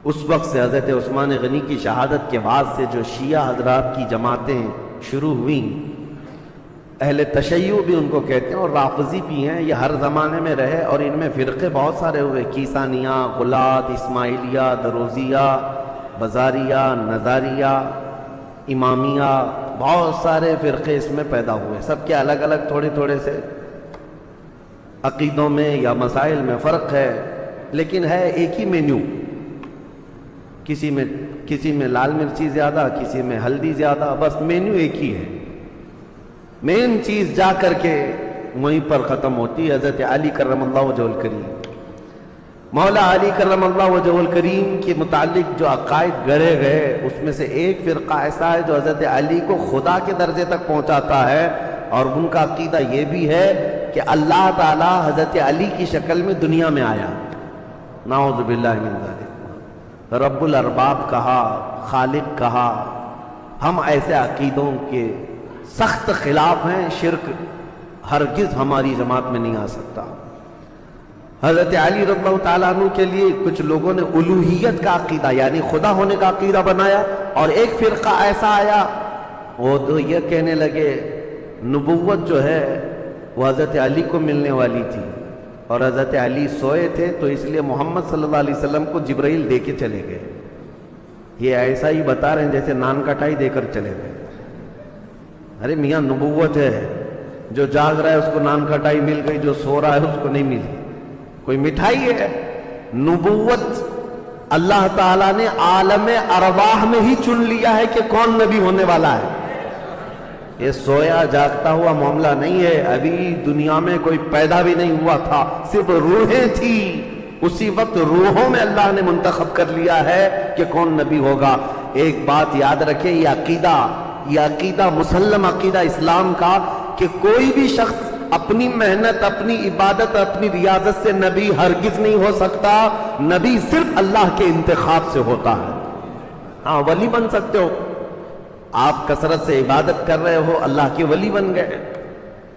اس وقت سے حضرت عثمان غنی کی شہادت کے بعد سے جو شیعہ حضرات کی جماعتیں شروع ہوئیں، اہل تشیع بھی ان کو کہتے ہیں اور رافضی بھی ہیں، یہ ہر زمانے میں رہے اور ان میں فرقے بہت سارے ہوئے، کیسانیہ، غلات، اسماعیلیہ، دروزیہ، بزاریہ، نظاریہ، امامیہ، بہت سارے فرقے اس میں پیدا ہوئے، سب کے الگ الگ تھوڑے تھوڑے سے عقیدوں میں یا مسائل میں فرق ہے، لیکن ہے ایک ہی مینیو، کسی میں لال مرچی زیادہ، کسی میں ہلدی زیادہ، بس مینیو ایک ہی ہے، مین چیز جا کر کے وہیں پر ختم ہوتی ہے۔ حضرت علی کرم اللہ وجہ الکریم، مولا علی کرم اللہ وجہ الکریم کے متعلق جو عقائد گڑھے گئے، اس میں سے ایک فرقہ ایسا ہے جو حضرت علی کو خدا کے درجے تک پہنچاتا ہے، اور ان کا عقیدہ یہ بھی ہے کہ اللہ تعالی حضرت علی کی شکل میں دنیا میں آیا، نعوذ باللہ من ذالک، رب الارباب کہا، خالق کہا۔ ہم ایسے عقیدوں کے سخت خلاف ہیں، شرک ہرگز ہماری جماعت میں نہیں آ سکتا۔ حضرت علی رضی اللہ تعالیٰ عنہ کے لیے کچھ لوگوں نے الوہیت کا عقیدہ یعنی خدا ہونے کا عقیدہ بنایا، اور ایک فرقہ ایسا آیا وہ تو یہ کہنے لگے نبوت جو ہے وہ حضرت علی کو ملنے والی تھی، اور حضرت علی سوئے تھے تو اس لیے محمد صلی اللہ علیہ وسلم کو جبرائیل دے کے چلے گئے۔ یہ ایسا ہی بتا رہے ہیں جیسے نان کٹائی دے کر چلے گئے۔ ارے میاں نبوت ہے، جو جاگ رہا ہے اس کو نان کھٹائی مل گئی، جو سو رہا ہے اس کو نہیں ملی، کوئی مٹھائی ہے؟ نبوت اللہ تعالیٰ نے عالم ارواح میں ہی چن لیا ہے کہ کون نبی ہونے والا ہے۔ یہ سویا جاگتا ہوا معاملہ نہیں ہے، ابھی دنیا میں کوئی پیدا بھی نہیں ہوا تھا، صرف روحیں تھی، اسی وقت روحوں میں اللہ نے منتخب کر لیا ہے کہ کون نبی ہوگا۔ ایک بات یاد رکھیں، یہ عقیدہ مسلم عقیدہ اسلام کا کہ کوئی بھی شخص اپنی محنت، اپنی عبادت، اپنی ریاضت سے نبی ہرگز نہیں ہو سکتا، نبی صرف اللہ کے انتخاب سے ہوتا ہے۔ ہاں ولی بن سکتے ہو، آپ کثرت سے عبادت کر رہے ہو، اللہ کے ولی بن گئے،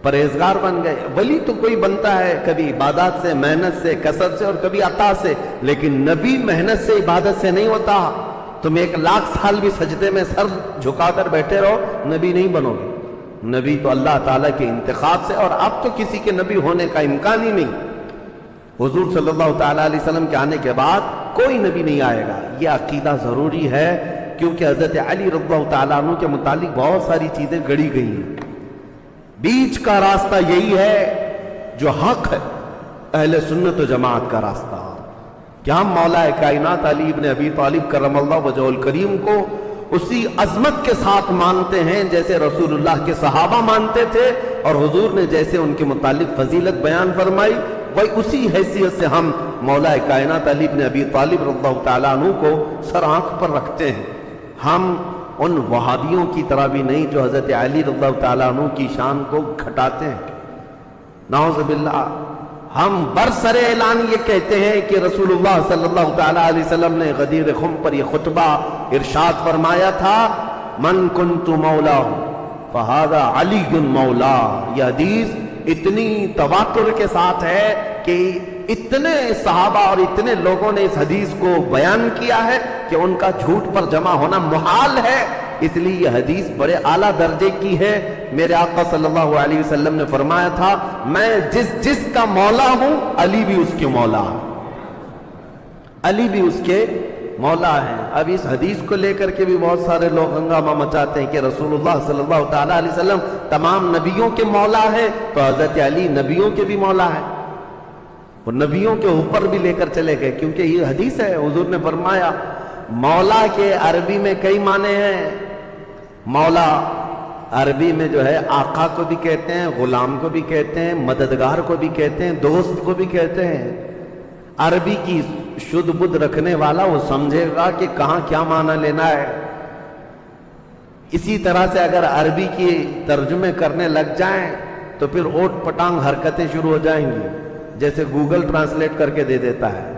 پرہیزگار بن گئے۔ ولی تو کوئی بنتا ہے کبھی عبادات سے، محنت سے، کثرت سے، اور کبھی عطا سے، لیکن نبی محنت سے، عبادت سے نہیں ہوتا۔ تم 1,00,000 سال بھی سجدے میں سر جھکا کر بیٹھے رہو، نبی نہیں بنو گے۔ نبی تو اللہ تعالیٰ کے انتخاب سے، اور اب تو کسی کے نبی ہونے کا امکان ہی نہیں۔ حضور صلی اللہ تعالیٰ علیہ وسلم کے آنے کے بعد کوئی نبی نہیں آئے گا، یہ عقیدہ ضروری ہے، کیونکہ حضرت علی رضی اللہ تعالیٰ عنہ کے متعلق بہت ساری چیزیں گڑھی گئی ہیں۔ بیچ کا راستہ یہی ہے جو حق ہے، اہل سنت و جماعت کا راستہ، کہ ہم مولا کائنات علی ابن ابی طالب کرم اللہ وجہ الکریم کو اسی عظمت کے ساتھ مانتے ہیں جیسے رسول اللہ کے صحابہ مانتے تھے، اور حضور نے جیسے ان کے متعلق فضیلت بیان فرمائی، وہی اسی حیثیت سے ہم مولا کائنات علی ابن ابی طالب رضی اللہ تعالیٰ عنہ کو سر آنکھ پر رکھتے ہیں۔ ہم ان وہابیوں کی طرح بھی نہیں جو حضرت علی رضی اللہ تعالیٰ عنہ کی شان کو گھٹاتے ہیں، نعوذ باللہ۔ ہم برسر اعلان یہ کہتے ہیں کہ رسول اللہ صلی اللہ تعالیٰ علیہ وسلم نے غدیر خم پر یہ خطبہ ارشاد فرمایا تھا، من کنت مولا فہذا علی مولا۔ یہ حدیث اتنی تواتر کے ساتھ ہے کہ اتنے صحابہ اور اتنے لوگوں نے اس حدیث کو بیان کیا ہے کہ ان کا جھوٹ پر جمع ہونا محال ہے، اس لیے یہ حدیث بڑے اعلیٰ درجے کی ہے۔ میرے آقا صلی اللہ علیہ وسلم نے فرمایا تھا، میں جس کا مولا ہوں علی بھی اس کے مولا ہے، علی بھی اس کے مولا ہے۔ اب اس حدیث کو لے کر کے بھی بہت سارے لوگ ہنگامہ مچاتے ہیں کہ رسول اللہ صلی اللہ تعالیٰ علیہ وسلم تمام نبیوں کے مولا ہے، تو حضرت علی نبیوں کے بھی مولا ہے، وہ نبیوں کے اوپر بھی لے کر چلے گئے، کیونکہ یہ حدیث ہے۔ حضور نے فرمایا مولا کے عربی میں کئی معنی ہیں۔ مولا عربی میں جو ہے آقا کو بھی کہتے ہیں، غلام کو بھی کہتے ہیں، مددگار کو بھی کہتے ہیں، دوست کو بھی کہتے ہیں۔ عربی کی شدھ بدھ رکھنے والا وہ سمجھے گا کہ کہاں کیا معنی لینا ہے۔ اسی طرح سے اگر عربی کی ترجمے کرنے لگ جائیں تو پھر اوٹ پٹانگ حرکتیں شروع ہو جائیں گی، جیسے گوگل ٹرانسلیٹ کر کے دے دیتا ہے،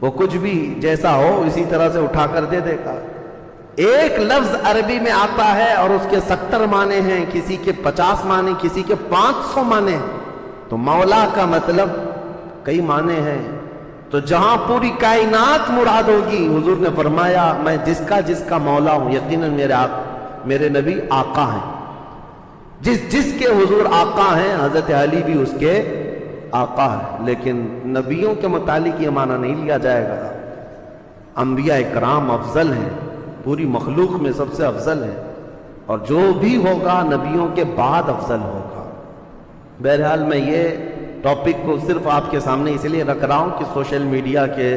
وہ کچھ بھی جیسا ہو اسی طرح سے اٹھا کر دے دے گا۔ ایک لفظ عربی میں آتا ہے اور اس کے 70 معنی ہیں، کسی کے 50 معنی، کسی کے 500 معنی ہیں۔ تو مولا کا مطلب کئی معنی ہیں۔ تو جہاں پوری کائنات مراد ہوگی، حضور نے فرمایا میں جس کا مولا ہوں، یقیناً میرے نبی آقا ہیں، جس کے حضور آقا ہیں، حضرت علی بھی اس کے آقا ہے۔ لیکن نبیوں کے متعلق یہ معنی نہیں لیا جائے گا۔ انبیاء اکرام افضل ہیں، پوری مخلوق میں سب سے افضل ہے، اور جو بھی ہوگا نبیوں کے بعد افضل ہوگا۔ بہرحال میں یہ ٹاپک کو صرف آپ کے سامنے اس لیے رکھ رہا ہوں کہ سوشل میڈیا کے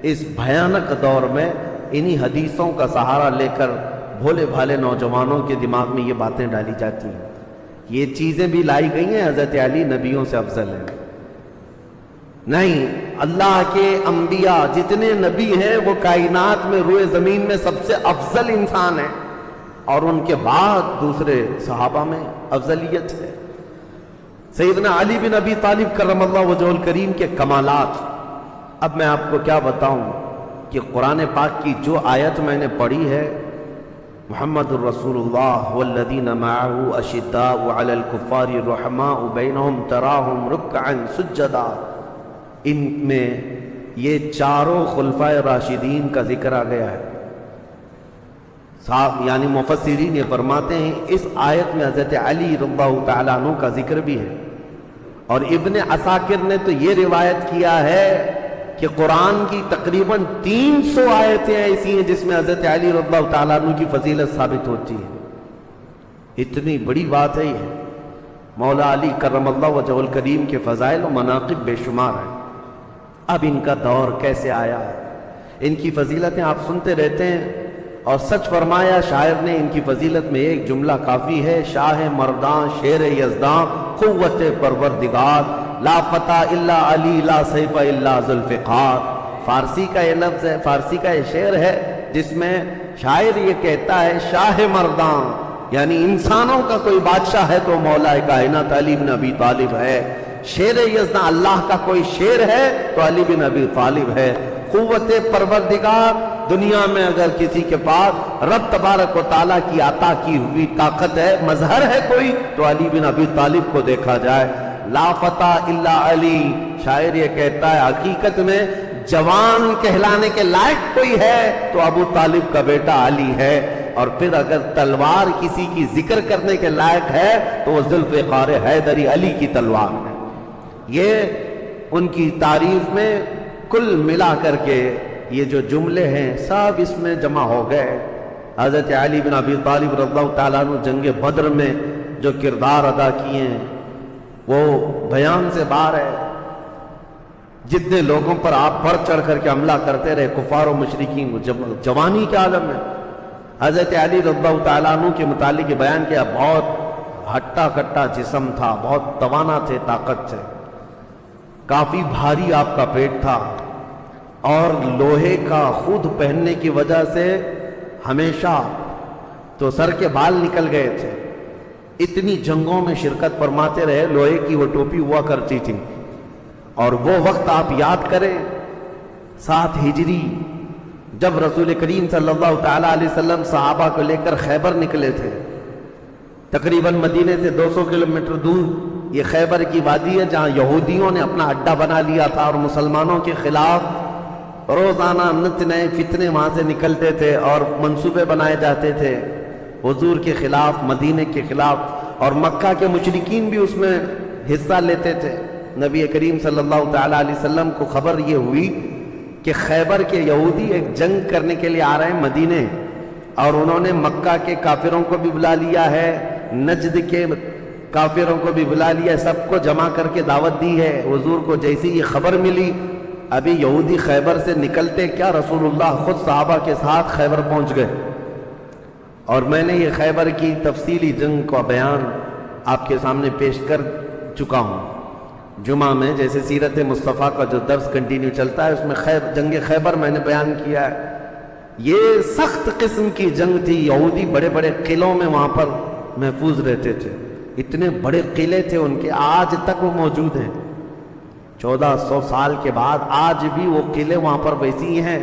اس بھیانک دور میں انہی حدیثوں کا سہارا لے کر بھولے بھالے نوجوانوں کے دماغ میں یہ باتیں ڈالی جاتی ہیں۔ یہ چیزیں بھی لائی گئی ہیں، حضرت علی نبیوں سے افضل ہیں۔ نہیں، اللہ کے انبیاء جتنے نبی ہیں وہ کائنات میں روئے زمین میں سب سے افضل انسان ہیں، اور ان کے بعد دوسرے صحابہ میں افضلیت ہے۔ سیدنا علی بن ابی طالب کرم اللہ وجہہ الکریم کے کمالات، اب میں آپ کو کیا بتاؤں کہ قرآن پاک کی جو آیت میں نے پڑھی ہے، محمد الرسول اللہ والذین معه اشداء علی الکفار رحماء بینہم تراہم رکعا سجدا، ان میں یہ چاروں خلفائے راشدین کا ذکر آ گیا ہے۔ صاحب یعنی مفسرین یہ فرماتے ہیں اس آیت میں حضرت علی رضی اللہ تعالیٰ عنہ کا ذکر بھی ہے، اور ابن عساکر نے تو یہ روایت کیا ہے کہ قرآن کی تقریباً 300 آیتیں ایسی ہیں جس میں حضرت علی رضی اللہ تعالیٰ عنہ کی فضیلت ثابت ہوتی ہے۔ اتنی بڑی بات ہے یہ۔ مولا علی کرم اللہ وجہہ الکریم کے فضائل و مناقب بے شمار ہیں۔ اب ان کا دور کیسے آیا، ان کی فضیلتیں آپ سنتے رہتے ہیں، اور سچ فرمایا شاعر نے ان کی فضیلت میں ایک جملہ کافی ہے، شاہ مردان شیر یزداں قوت پروردگار، لا فتح الا علی لا سیف الا ذوالفقار۔ فارسی کا یہ لفظ ہے، فارسی کا یہ شعر ہے جس میں شاعر یہ کہتا ہے شاہ مردان یعنی انسانوں کا کوئی بادشاہ ہے تو مولا کائنات علی بن ابی طالب ہے، شیر یزداں اللہ کا کوئی شیر ہے تو علی بن ابی طالب ہے۔ قوت پروردگار، دنیا میں اگر کسی کے پاس رب تبارک و تعالیٰ کی عطا کی ہوئی طاقت ہے، مظہر ہے کوئی، تو علی بن ابی طالب کو دیکھا جائے۔ لا فتح الا علی، شاعر یہ کہتا ہے حقیقت میں جوان کہلانے کے لائق کوئی ہے تو ابو طالب کا بیٹا علی ہے، اور پھر اگر تلوار کسی کی ذکر کرنے کے لائق ہے تو وہ ذوالفقار حیدری علی کی تلوار ہے۔ یہ ان کی تعریف میں کل ملا کر کے یہ جو جملے ہیں سب اس میں جمع ہو گئے۔ حضرت علی بن ابی طالب رضی اللہ تعالیٰ عنہ جنگ بدر میں جو کردار ادا کیے ہیں وہ بیان سے باہر ہے۔ جتنے لوگوں پر آپ بڑھ چڑھ کر کے حملہ کرتے رہے کفار و مشرکین، جوانی کے عالم میں حضرت علی رضی اللہ تعالیٰ عنہ کے متعلق یہ بیان کیا، بہت ہٹا کٹا جسم تھا، بہت توانا تھے، طاقت سے، کافی بھاری آپ کا پیٹ تھا، اور لوہے کا خود پہننے کی وجہ سے ہمیشہ تو سر کے بال نکل گئے تھے۔ اتنی جنگوں میں شرکت فرماتے رہے، لوہے کی وہ ٹوپی ہوا کرتی تھی، اور وہ وقت آپ یاد کریں 7 ہجری جب رسول کریم صلی اللہ تعالیٰ علیہ وسلم صحابہ کو لے کر خیبر نکلے تھے، تقریباً مدینے سے 200 کلومیٹر دور یہ خیبر کی وادی ہے جہاں یہودیوں نے اپنا اڈا بنا لیا تھا، اور مسلمانوں کے خلاف روزانہ نت نئے فتنے وہاں سے نکلتے تھے اور منصوبے بنائے جاتے تھے حضور کے خلاف، مدینے کے خلاف، اور مکہ کے مشرکین بھی اس میں حصہ لیتے تھے۔ نبی کریم صلی اللہ تعالیٰ علیہ وسلم کو خبر یہ ہوئی کہ خیبر کے یہودی ایک جنگ کرنے کے لیے آ رہے ہیں مدینے، اور انہوں نے مکہ کے کافروں کو بھی بلا لیا ہے، نجد کے کافروں کو بھی بلا لیا، سب کو جمع کر کے دعوت دی ہے۔ حضور کو جیسی یہ خبر ملی، ابھی یہودی خیبر سے نکلتے کیا رسول اللہ خود صحابہ کے ساتھ خیبر پہنچ گئے، اور میں نے یہ خیبر کی تفصیلی جنگ کا بیان آپ کے سامنے پیش کر چکا ہوں جمعہ میں، جیسے سیرت مصطفیٰ کا جو درس کنٹینیو چلتا ہے اس میں جنگ خیبر میں نے بیان کیا ہے۔ یہ سخت قسم کی جنگ تھی، یہودی بڑے بڑے قلعوں میں وہاں پر محفوظ رہتے تھے، اتنے بڑے قلعے تھے ان کے، آج تک وہ موجود ہیں، 1400 سال کے بعد آج بھی وہ قلعے وہاں پر ویسی ہیں۔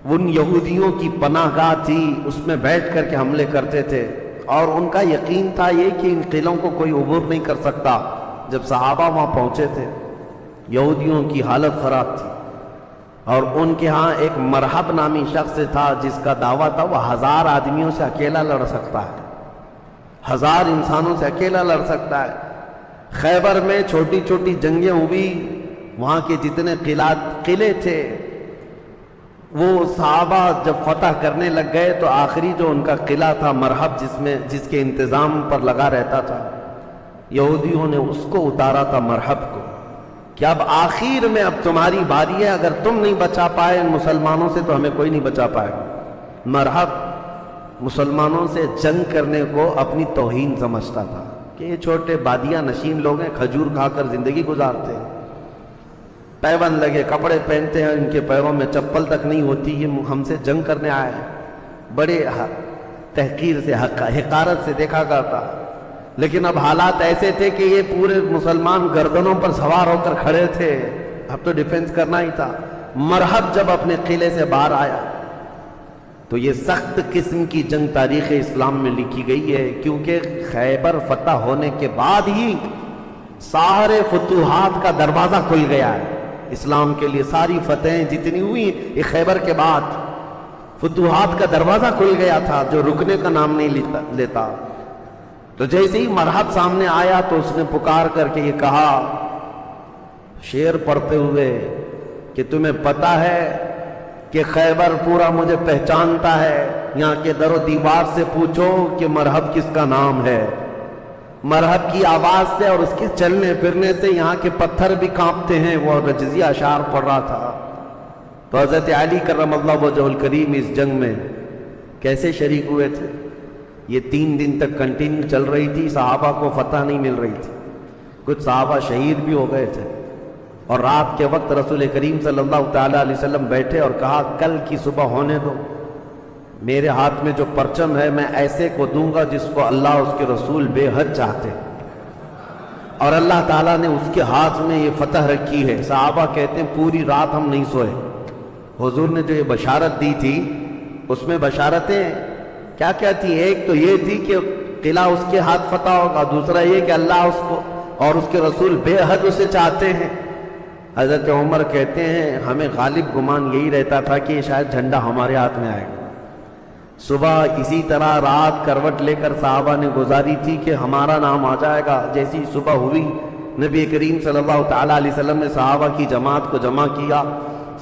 ان یہودیوں کی پناہ گاہ تھی، اس میں بیٹھ کر کے حملے کرتے تھے، اور ان کا یقین تھا یہ کہ ان قلعوں کو کوئی عبور نہیں کر سکتا۔ جب صحابہ وہاں پہنچے تھے یہودیوں کی حالت خراب تھی، اور ان کے ہاں ایک مرحب نامی شخص تھا جس کا دعویٰ تھا وہ 1000 آدمیوں سے اکیلا لڑ سکتا ہے، 1000 انسانوں سے اکیلا لڑ سکتا ہے۔ خیبر میں چھوٹی چھوٹی جنگیں ہوئی، وہاں کے جتنے قلعے تھے وہ صحابہ جب فتح کرنے لگ گئے تو آخری جو ان کا قلعہ تھا مرحب، جس کے انتظام پر لگا رہتا تھا، یہودیوں نے اس کو اتارا تھا مرحب کو، کہ اب آخر میں اب تمہاری باری ہے، اگر تم نہیں بچا پائے ان مسلمانوں سے تو ہمیں کوئی نہیں بچا پائے گا۔ مرحب مسلمانوں سے جنگ کرنے کو اپنی توہین سمجھتا تھا کہ یہ چھوٹے بادیہ نشین لوگ ہیں، کھجور کھا کر زندگی گزارتے ہیں، پیبند لگے کپڑے پہنتے ہیں، ان کے پیروں میں چپل تک نہیں ہوتی، یہ ہم سے جنگ کرنے آئے ہیں، بڑے تحقیر سے حقارت سے دیکھا کرتا۔ لیکن اب حالات ایسے تھے کہ یہ پورے مسلمان گردنوں پر سوار ہو کر کھڑے تھے، اب تو ڈیفنس کرنا ہی تھا۔ مرحب جب اپنے قلعے سے باہر آیا تو یہ سخت قسم کی جنگ تاریخ اسلام میں لکھی گئی ہے، کیونکہ خیبر فتح ہونے کے بعد ہی سارے فتوحات کا دروازہ کھل گیا ہے اسلام کے لیے۔ ساری فتحیں جتنی ہوئی یہ خیبر کے بعد فتوحات کا دروازہ کھل گیا تھا جو رکنے کا نام نہیں لیتا۔ تو جیسے ہی مرحب سامنے آیا تو اس نے پکار کر کے یہ کہا شعر پڑھتے ہوئے کہ تمہیں پتہ ہے کہ خیبر پورا مجھے پہچانتا ہے، یہاں کے در و دیوار سے پوچھو کہ مرحب کس کا نام ہے۔ مرحب کی آواز سے اور اس کے چلنے پھرنے سے یہاں کے پتھر بھی کانپتے ہیں۔ وہ رجزی اشعار پڑھ رہا تھا۔ تو حضرت علی کرم اللہ وجہہ الکریم اس جنگ میں کیسے شریک ہوئے تھے؟ یہ 3 دن تک کنٹینیو چل رہی تھی، صحابہ کو فتح نہیں مل رہی تھی، کچھ صحابہ شہید بھی ہو گئے تھے، اور رات کے وقت رسول کریم صلی اللہ تعالیٰ علیہ وسلم بیٹھے اور کہا کل کی صبح ہونے دو، میرے ہاتھ میں جو پرچم ہے میں ایسے کو دوں گا جس کو اللہ اس کے رسول بے حد چاہتے ہیں، اور اللہ تعالیٰ نے اس کے ہاتھ میں یہ فتح رکھی ہے۔ صحابہ کہتے ہیں پوری رات ہم نہیں سوئے۔ حضور نے جو یہ بشارت دی تھی اس میں بشارتیں کیا کیا تھی؟ ایک تو یہ تھی کہ قلعہ اس کے ہاتھ فتح ہوگا، دوسرا یہ کہ اللہ اس کو اور اس کے رسول بے حد اسے چاہتے ہیں۔ حضرت عمر کہتے ہیں ہمیں غالب گمان یہی رہتا تھا کہ شاید جھنڈا ہمارے ہاتھ میں آئے گا۔ صبح اسی طرح رات کروٹ لے کر صحابہ نے گزاری تھی کہ ہمارا نام آ جائے گا۔ جیسی صبح ہوئی نبی کریم صلی اللہ تعالیٰ علیہ وسلم نے صحابہ کی جماعت کو جمع کیا،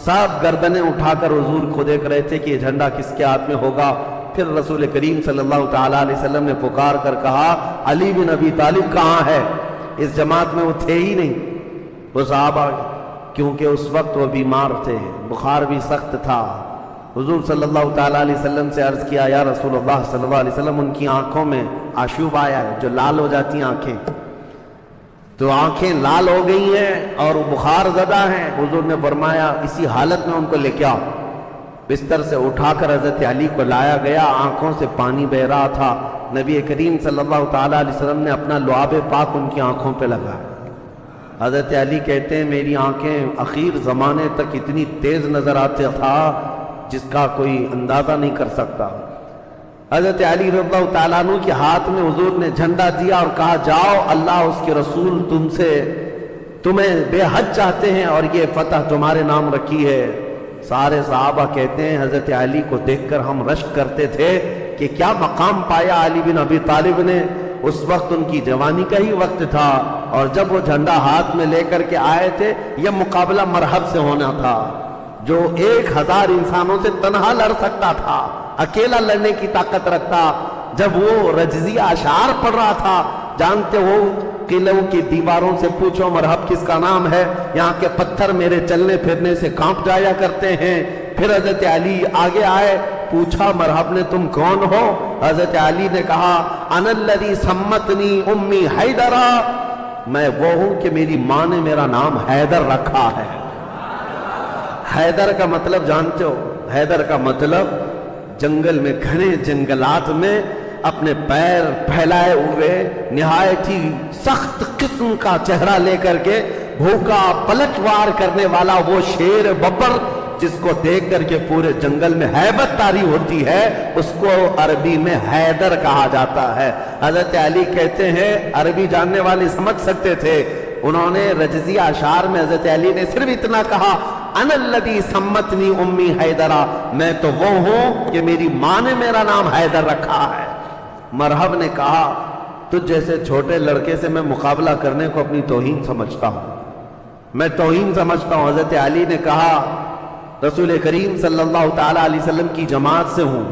سب گردنیں اٹھا کر حضور کو دیکھ رہے تھے کہ یہ جھنڈا کس کے ہاتھ میں ہوگا۔ پھر رسول کریم صلی اللہ تعالیٰ علیہ وسلم نے پکار کر کہا علی بن ابی طالب کہاں ہے؟ اس جماعت میں وہ تھے ہی نہیں وہ صحابہ، کیونکہ اس وقت وہ بیمار تھے، بخار بھی سخت تھا۔ حضور صلی اللہ تعالیٰ علیہ وسلم سے عرض کیا یا رسول اللہ صلی اللہ علیہ وسلم ان کی آنکھوں میں آشوب آیا ہے، جو لال ہو جاتی ہیں آنکھیں، تو آنکھیں لال ہو گئی ہیں اور بخار زدہ ہیں۔ حضور نے فرمایا اسی حالت میں ان کو لے کے آؤ۔ بستر سے اٹھا کر حضرت علی کو لایا گیا، آنکھوں سے پانی بہ رہا تھا۔ نبی کریم صلی اللہ تعالیٰ علیہ وسلم نے اپنا لعاب پاک ان کی آنکھوں پہ لگایا۔ حضرت علی کہتے ہیں میری آنکھیں اخیر زمانے تک اتنی تیز نظر آتے تھا جس کا کوئی اندازہ نہیں کر سکتا۔ حضرت علی رضی اللہ تعالیٰ عنہ کے ہاتھ میں حضور نے جھنڈا دیا اور کہا جاؤ، اللہ اس کے رسول تمہیں بے حد چاہتے ہیں اور یہ فتح تمہارے نام رکھی ہے۔ سارے صحابہ کہتے ہیں حضرت علی کو دیکھ کر ہم رشک کرتے تھے کہ کیا مقام پایا علی بن ابی طالب نے۔ اس وقت ان کی جوانی کا ہی وقت تھا، اور جب وہ جھنڈا ہاتھ میں لے کر کے آئے تھے یہ مقابلہ مرحب سے ہونا تھا، جو 1000 انسانوں سے تنہا لڑ سکتا تھا، اکیلا لڑنے کی طاقت رکھتا۔ جب وہ رجزی اشعار پڑھ رہا تھا، جانتے ہو قلعوں کی دیواروں سے پوچھو مرحب کس کا نام ہے، یہاں کے پتھر میرے چلنے پھرنے سے کانپ جایا کرتے ہیں۔ پھر حضرت علی آگے آئے، پوچھا مرحب نے تم کون ہو؟ حضرت علی نے کہا انا الذی سمتنی امی حیدرا، میں وہ ہوں کہ میری ماں نے میرا نام حیدر رکھا ہے۔ حیدر کا مطلب جانتے ہو؟ حیدر کا مطلب جنگل میں، گھنے جنگلات میں اپنے پیر پھیلائے ہوئے نہایت ہی سخت قسم کا چہرہ لے کر کے بھوکا پلٹوار کرنے والا وہ شیر ببر جس کو دیکھ کر کے پورے جنگل میں ہیبت طاری ہوتی ہے، اس کو عربی میں حیدر کہا جاتا ہے۔ حضرت علی کہتے ہیں عربی جاننے والے سمجھ سکتے تھے، انہوں نے رجزی اشعار میں حضرت علی نے صرف اتنا کہا انا الذی سمتنی امی حیدرا، میں تو وہ ہوں کہ میری ماں نے میرا نام حیدر رکھا ہے۔ مرحب نے کہا تجھ جیسے چھوٹے لڑکے سے میں مقابلہ کرنے کو اپنی توہین سمجھتا ہوں، میں توہین سمجھتا ہوں۔ حضرت علی نے کہا رسول کریم صلی اللہ تعالی علیہ وسلم کی جماعت سے ہوں،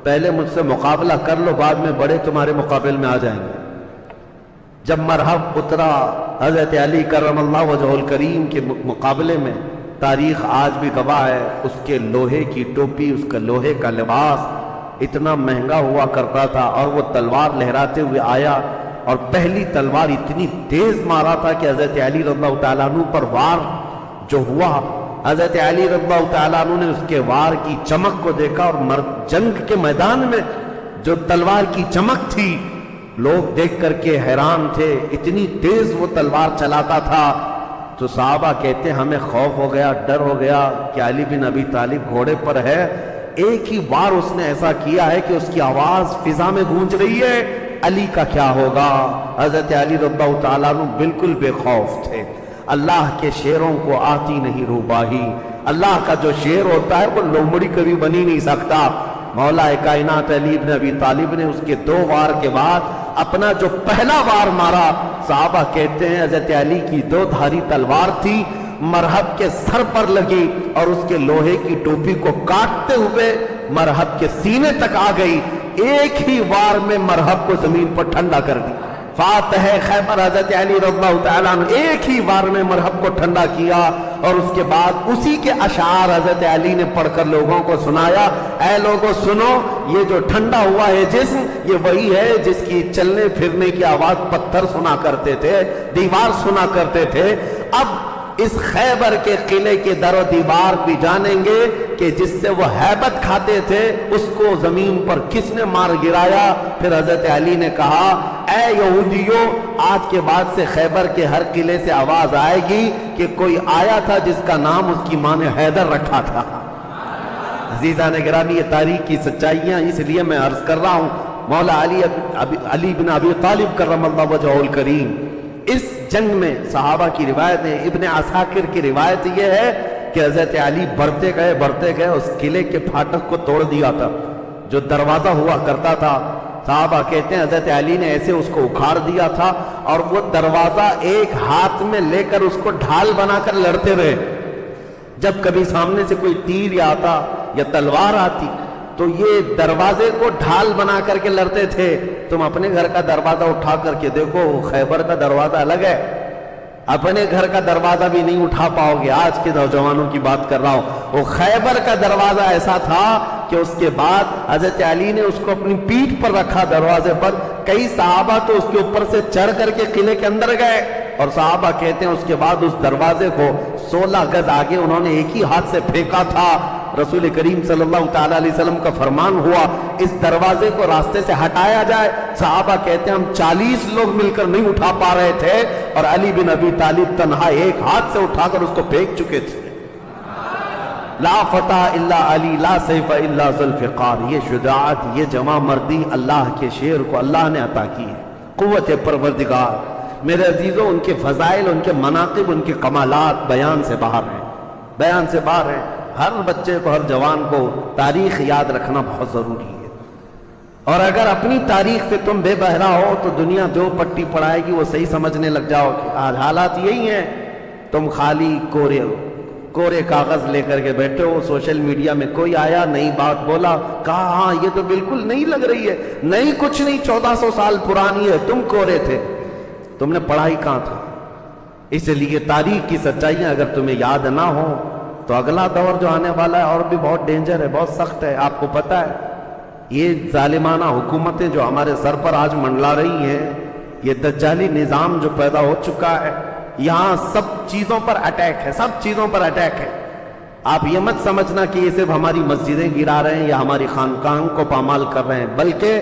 پہلے مجھ سے مقابلہ کر لو، بعد میں بڑے تمہارے مقابل میں آ جائیں گے۔ جب مرحب اترا حضرت علی کرم اللہ وجہہ الکریم کے مقابلے میں، تاریخ آج بھی گواہ ہے، اس کے لوہے کی ٹوپی، اس کا لوہے کا لباس اتنا مہنگا ہوا کرتا تھا، اور وہ تلوار لہراتے ہوئے آیا، اور پہلی تلوار اتنی تیز مارا تھا کہ حضرت علی رضی اللہ تعالیٰ عنہ پر وار جو ہوا، حضرت علی رضی اللہ تعالیٰ عنہ نے اس کے وار کی چمک کو دیکھا، اور جنگ کے میدان میں جو تلوار کی چمک تھی لوگ دیکھ کر کے حیران تھے، اتنی تیز وہ تلوار چلاتا تھا۔ تو صحابہ کہتے ہیں ہمیں خوف ہو گیا، ڈر ہو گیا کہ علی بن ابی طالب گھوڑے پر ہے، ایک ہی بار اس نے ایسا کیا ہے کہ اس کی آواز فضا میں گونج رہی ہے، علی کا کیا ہوگا؟ حضرت علی رضی اللہ تعالیٰ عنہ بالکل بے خوف تھے۔ اللہ کے شیروں کو آتی نہیں روباہی، اللہ کا جو شیر ہوتا ہے وہ لومڑی کبھی بنی نہیں سکتا۔ مولا کائنات علی بن ابی طالب نے اس کے 2 وار کے بعد اپنا جو پہلا وار مارا، صحابہ کہتے ہیں حضرت علی کی 2 دھاری تلوار تھی، مرحب کے سر پر لگی اور اس کے لوہے کی ٹوپی کو کاٹتے ہوئے مرحب کے سینے تک آ گئی، ایک ہی وار میں مرحب کو زمین پر ٹھنڈا کر دی۔ فاتح خیبر حضرت علی رضی اللہ تعالیٰ عنہ ایک ہی بار میں مرحب کو ٹھنڈا کیا، اور اس کے بعد اسی کے اشعار حضرت علی نے پڑھ کر لوگوں کو سنایا، اے لوگوں سنو، یہ جو ٹھنڈا ہوا ہے جسم، یہ وہی ہے جس کی چلنے پھرنے کی آواز پتھر سنا کرتے تھے، دیوار سنا کرتے تھے۔ اب اس خیبر کے قلعے کے در و دیوار بھی جانیں گے کہ جس سے وہ ہیبت کھاتے تھے اس کو زمین پر کس نے مار گرایا۔ پھر حضرت علی نے کہا اے یہودیوں، آج کے بعد سے خیبر کے ہر قلعے سے آواز آئے گی کہ کوئی آیا تھا جس کا نام اس کی ماں نے حیدر رکھا تھا۔ عزیزان گرامی، یہ تاریخ کی سچائیاں اس لیے میں عرض کر رہا ہوں۔ مولا علی بن ابی طالب کرم اللہ وجہہ الکریم، اس جنگ میں صحابہ کی روایت ہے، ابن عساکر کی روایت یہ ہے کہ حضرت علی بڑھتے گئے اس قلعے کے پھاٹک کو توڑ دیا تھا، جو دروازہ ہوا کرتا تھا۔ صحابہ کہتے ہیں حضرت علی نے ایسے اس کو اکھاڑ دیا تھا، اور وہ دروازہ ایک ہاتھ میں لے کر اس کو ڈھال بنا کر لڑتے رہے۔ جب کبھی سامنے سے کوئی تیر یا آتا یا تلوار آتی تو یہ دروازے کو ڈھال بنا کر کے لڑتے تھے۔ تم اپنے گھر کا دروازہ اٹھا کر کے دیکھو، خیبر کا دروازہ الگ ہے، اپنے گھر کا دروازہ بھی نہیں اٹھا پاؤ گے۔ آج کے نوجوانوں کی بات کر رہا ہوں، وہ خیبر کا دروازہ ایسا تھا کہ اس کے بعد حضرت علی نے اس کو اپنی پیٹھ پر رکھا دروازے پر، کئی صحابہ تو اس کے اوپر سے چڑھ کر کے قلعے کے اندر گئے، اور صحابہ کہتے ہیں اس کے بعد اس دروازے کو 16 گز آگے انہوں نے ایک ہی ہاتھ سے پھینکا تھا۔ رسول کریم صلی اللہ تعالیٰ علیہ وسلم کا فرمان ہوا اس دروازے کو راستے سے ہٹایا جائے۔ صحابہ کہتے ہیں ہم 40 لوگ مل کر نہیں اٹھا پا رہے تھے، اور علی بن ابی طالب تنہا ایک ہاتھ سے اٹھا کر اس کو پھینک چکے تھے۔ لا فتح الا علی، لا سیف الا ذوالفقار، یہ شجاعت، یہ جمع مردی اللہ کے شیر کو اللہ نے عطا کی ہے، قوت پروردگار۔ میرے عزیزوں، ان کے فضائل، ان کے مناقب، ان کے کمالات بیان سے باہر ہیں، بیان سے باہر ہیں۔ ہر بچے کو، ہر جوان کو تاریخ یاد رکھنا بہت ضروری ہے، اور اگر اپنی تاریخ سے تم بے بہرا ہو تو دنیا جو پٹی پڑھائے گی وہ صحیح سمجھنے لگ جاؤ کہ آج حالات یہی ہیں۔ تم خالی کورے کاغذ لے کر کے بیٹھے ہو، سوشل میڈیا میں کوئی آیا نئی بات بولا، کہا ہاں یہ تو بالکل نہیں لگ رہی ہے، نہیں کچھ نہیں، 1400 سال پرانی ہے، تم کورے تھے، تم نے پڑھائی کہاں تھا؟ اس لیے تاریخ کی سچائیاں اگر تمہیں یاد نہ ہو تو اگلا دور جو آنے والا ہے اور بھی بہت ڈینجر ہے، بہت سخت ہے۔ آپ کو پتہ ہے یہ ظالمانہ حکومتیں جو ہمارے سر پر آج منڈلا رہی ہیں، یہ دجالی نظام جو پیدا ہو چکا ہے، یہاں سب چیزوں پر اٹیک ہے، سب چیزوں پر اٹیک ہے۔ آپ یہ مت سمجھنا کہ یہ صرف ہماری مسجدیں گرا رہے ہیں یا ہماری خانقاہوں کو پامال کر رہے ہیں، بلکہ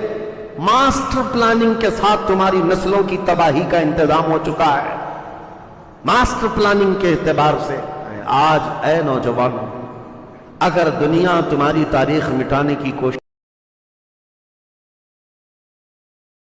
ماسٹر پلاننگ کے ساتھ تمہاری نسلوں کی تباہی کا انتظام ہو چکا ہے۔ ماسٹر پلاننگ کے اعتبار سے آج اے نوجوانوں، اگر دنیا تمہاری تاریخ مٹانے کی کوشش